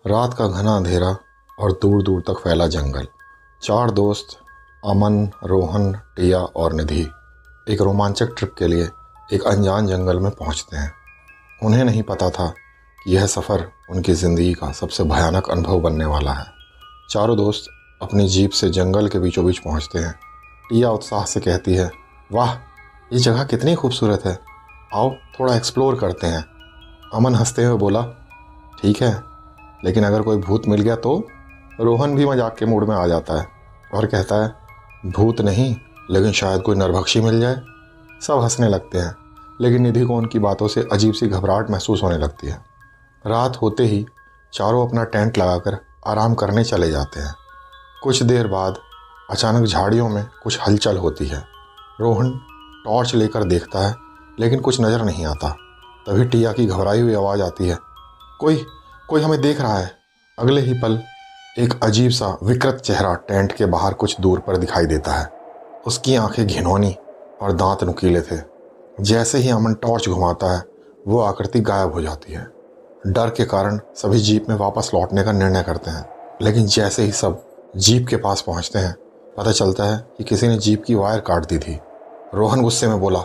रात का घना अंधेरा और दूर दूर तक फैला जंगल। चार दोस्त अमन, रोहन, टिया और निधि एक रोमांचक ट्रिप के लिए एक अनजान जंगल में पहुंचते हैं। उन्हें नहीं पता था कि यह सफ़र उनकी ज़िंदगी का सबसे भयानक अनुभव बनने वाला है। चारों दोस्त अपनी जीप से जंगल के बीचों बीच पहुंचते हैं। टिया उत्साह से कहती है, वाह, ये जगह कितनी खूबसूरत है, आओ थोड़ा एक्सप्लोर करते हैं। अमन हंसते हुए बोला, ठीक है, लेकिन अगर कोई भूत मिल गया तो? रोहन भी मजाक के मूड में आ जाता है और कहता है, भूत नहीं, लेकिन शायद कोई नरभक्षी मिल जाए। सब हंसने लगते हैं, लेकिन निधि को उनकी बातों से अजीब सी घबराहट महसूस होने लगती है। रात होते ही चारों अपना टेंट लगाकर आराम करने चले जाते हैं। कुछ देर बाद अचानक झाड़ियों में कुछ हलचल होती है। रोहन टॉर्च लेकर देखता है, लेकिन कुछ नज़र नहीं आता। तभी टिया की घबराई हुई आवाज़ आती है, कोई हमें देख रहा है। अगले ही पल एक अजीब सा विकृत चेहरा टेंट के बाहर कुछ दूर पर दिखाई देता है। उसकी आंखें घिनौनी और दांत नुकीले थे। जैसे ही अमन टॉर्च घुमाता है, वो आकृति गायब हो जाती है। डर के कारण सभी जीप में वापस लौटने का निर्णय करते हैं, लेकिन जैसे ही सब जीप के पास पहुंचते हैं, पता चलता है कि किसी ने जीप की वायर काट दी थी। रोहन गुस्से में बोला,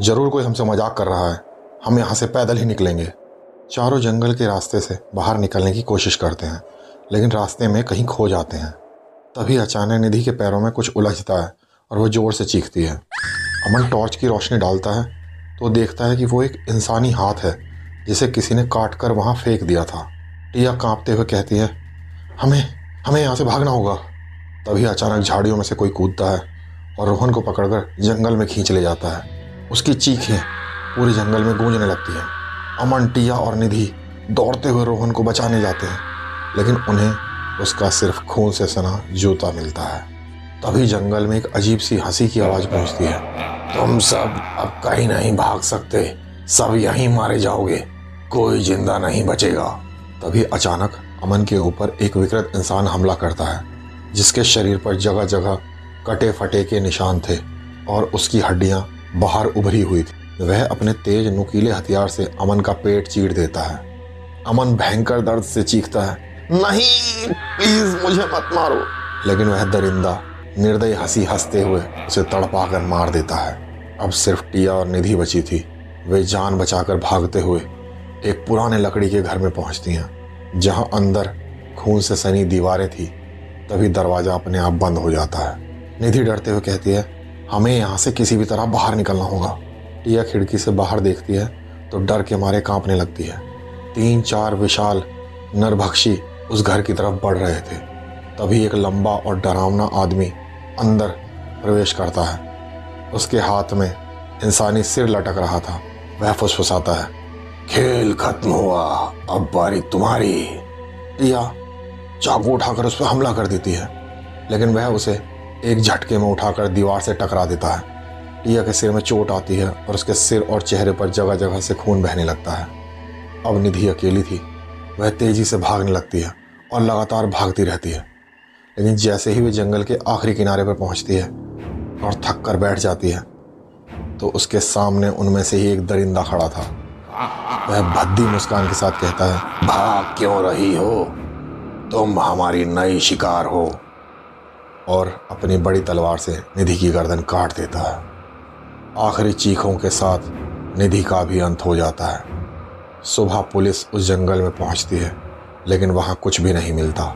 ज़रूर कोई हमसे मजाक कर रहा है, हम यहाँ से पैदल ही निकलेंगे। चारों जंगल के रास्ते से बाहर निकलने की कोशिश करते हैं, लेकिन रास्ते में कहीं खो जाते हैं। तभी अचानक निधि के पैरों में कुछ उलझता है और वो ज़ोर से चीखती है। अमन टॉर्च की रोशनी डालता है तो देखता है कि वो एक इंसानी हाथ है, जिसे किसी ने काट कर वहाँ फेंक दिया था। टिया कांपते हुए कहती है, हमें यहाँ से भागना होगा। तभी अचानक झाड़ियों में से कोई कूदता है और रोहन को पकड़कर जंगल में खींच ले जाता है। उसकी चीखें पूरे जंगल में गूंजने लगती हैं। अमन, टिया और निधि दौड़ते हुए रोहन को बचाने जाते हैं, लेकिन उन्हें उसका सिर्फ खून से सना जूता मिलता है। तभी जंगल में एक अजीब सी हंसी की आवाज़ पहुंचती है, तुम सब अब कहीं नहीं भाग सकते, सब यहीं मारे जाओगे, कोई जिंदा नहीं बचेगा। तभी अचानक अमन के ऊपर एक विकृत इंसान हमला करता है, जिसके शरीर पर जगह जगह कटे फटे के निशान थे और उसकी हड्डियां बाहर उभरी हुई थी। वह अपने तेज नुकीले हथियार से अमन का पेट चीर देता है। अमन भयंकर दर्द से चीखता है, नहीं, प्लीज मुझे मत मारो। लेकिन वह दरिंदा निर्दयी हंसी हंसते हुए उसे तड़पा कर मार देता है। अब सिर्फ टिया और निधि बची थी। वे जान बचाकर भागते हुए एक पुराने लकड़ी के घर में पहुंचती हैं, जहां अंदर खून से सनी दीवारें थी। तभी दरवाज़ा अपने आप बंद हो जाता है। निधि डरते हुए कहती है, हमें यहाँ से किसी भी तरह बाहर निकलना होगा। टिया खिड़की से बाहर देखती है तो डर के मारे कांपने लगती है। 3-4 विशाल नरभक्षी उस घर की तरफ बढ़ रहे थे। तभी एक लंबा और डरावना आदमी अंदर प्रवेश करता है। उसके हाथ में इंसानी सिर लटक रहा था। वह फुसफुसाता है, खेल खत्म हुआ, अब बारी तुम्हारी। टिया चाकू उठाकर उस पर हमला कर देती है, लेकिन वह उसे एक झटके में उठाकर दीवार से टकरा देता है। टिया के सिर में चोट आती है और उसके सिर और चेहरे पर जगह जगह से खून बहने लगता है। अब निधि अकेली थी। वह तेजी से भागने लगती है और लगातार भागती रहती है, लेकिन जैसे ही वे जंगल के आखिरी किनारे पर पहुंचती है और थक कर बैठ जाती है, तो उसके सामने उनमें से ही एक दरिंदा खड़ा था। वह भद्दी मुस्कान के साथ कहता है, भाग क्यों रही हो, तुम हमारी नई शिकार हो। और अपनी बड़ी तलवार से निधि की गर्दन काट देता है। आखिरी चीखों के साथ निधि का भी अंत हो जाता है। सुबह पुलिस उस जंगल में पहुंचती है, लेकिन वहां कुछ भी नहीं मिलता,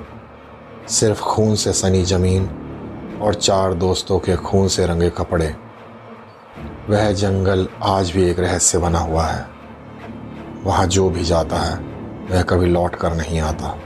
सिर्फ खून से सनी जमीन और 4 दोस्तों के खून से रंगे कपड़े। वह जंगल आज भी एक रहस्य बना हुआ है। वहां जो भी जाता है वह कभी लौट कर नहीं आता।